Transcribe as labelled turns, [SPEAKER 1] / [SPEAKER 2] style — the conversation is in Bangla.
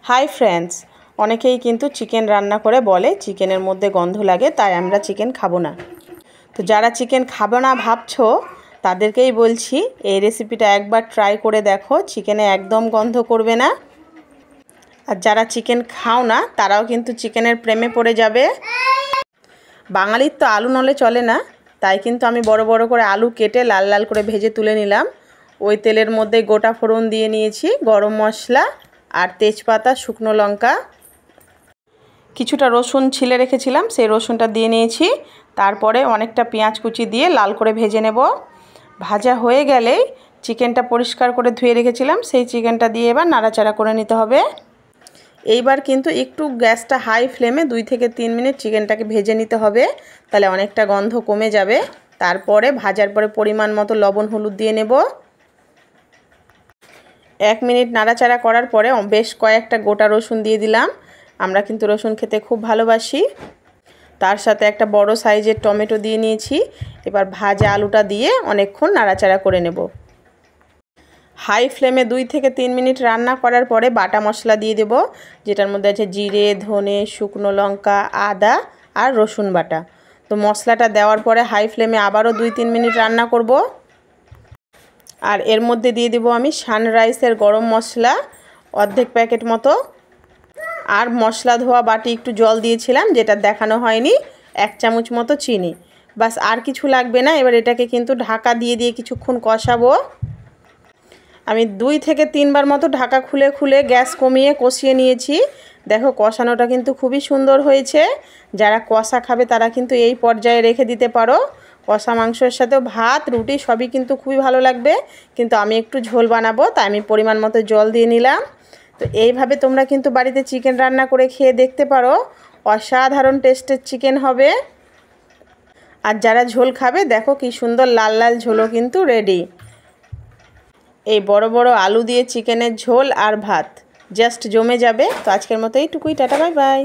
[SPEAKER 1] হাই ফ্রেন্ডস, অনেকেই কিন্তু চিকেন রান্না করে বলে চিকেনের মধ্যে গন্ধ লাগে, তাই আমরা চিকেন খাবো না। তো যারা চিকেন খাবো না ভাবছো তাদেরকেই বলছি, এই রেসিপিটা একবার ট্রাই করে দেখো, চিকেনে একদম গন্ধ করবে না। আর যারা চিকেন খাও না তারাও কিন্তু চিকেনের প্রেমে পড়ে যাবে। বাঙালির তো আলু নলে চলে না, তাই কিন্তু আমি বড় বড় করে আলু কেটে লাল লাল করে ভেজে তুলে নিলাম। ওই তেলের মধ্যে গোটা ফোড়ন দিয়ে নিয়েছি, গরম মশলা আর তেজপাতা, শুকনো লঙ্কা, কিছুটা রসুন ছিলে রেখেছিলাম সেই রসুনটা দিয়ে নিয়েছি। তারপরে অনেকটা পেঁয়াজ কুচি দিয়ে লাল করে ভেজে নেব। ভাজা হয়ে গেলেই চিকেনটা পরিষ্কার করে ধুয়ে রেখেছিলাম সেই চিকেনটা দিয়ে এবার নাড়াচাড়া করে নিতে হবে। এইবার কিন্তু একটু গ্যাসটা হাই ফ্লেমে 2 থেকে 3 মিনিট চিকেনটাকে ভেজে নিতে হবে, তাহলে অনেকটা গন্ধ কমে যাবে। তারপরে ভাজার পরে পরিমাণ মতো লবণ হলুদ দিয়ে নেব। 1 মিনিট নাড়াচাড়া করার পরে বেশ কয়েকটা গোটা রসুন দিয়ে দিলাম। আমরা কিন্তু রসুন খেতে খুব ভালোবাসি। তার সাথে একটা বড় সাইজের টমেটো দিয়ে নিয়েছি। এবার ভাজা আলুটা দিয়ে অনেকক্ষণ নাড়াচাড়া করে নেব। হাই ফ্লেমে 2 থেকে 3 মিনিট রান্না করার পরে বাটা মশলা দিয়ে দেব, যেটার মধ্যে আছে জিরে, ধনে, শুকনো লঙ্কা, আদা আর রসুন বাটা। তো মশলাটা দেওয়ার পরে হাই ফ্লেমে আবারও 2-3 মিনিট রান্না করব। আর এর মধ্যে দিয়ে দেব আমি সানরাইসের গরম মশলা অর্ধেক প্যাকেট মতো, আর মশলা ধোয়া বাটি একটু জল দিয়েছিলাম যেটা দেখানো হয়নি, 1 চামচ মতো চিনি। বাস, আর কিছু লাগবে না। এবার এটাকে কিন্তু ঢাকা দিয়ে কিছুক্ষণ কষাবো। আমি 2 থেকে 3 বার মতো ঢাকা খুলে খুলে গ্যাস কমিয়ে কষিয়ে নিয়েছি। দেখো কষানোটা কিন্তু খুবই সুন্দর হয়েছে। যারা কষা খাবে তারা কিন্তু এই পর্যায়ে রেখে দিতে পারো। কষা মাংসের সাথে ভাত, রুটি সবই কিন্তু খুবই ভালো লাগবে, কিন্তু আমি একটু ঝোল বানাবো তাই আমি পরিমাণ মতো জল দিয়ে নিলাম। তো এইভাবে তোমরা কিন্তু বাড়িতে চিকেন রান্না করে খেয়ে দেখতে পারো, অসাধারণ টেস্টের চিকেন হবে। আর যারা ঝোল খাবে দেখো কি সুন্দর লাল লাল ঝোলও কিন্তু রেডি। এই বড় বড় আলু দিয়ে চিকেনের ঝোল আর ভাত জাস্ট জমে যাবে। তো আজকের মতো এইটুকুই, টাটা, বাই বাই।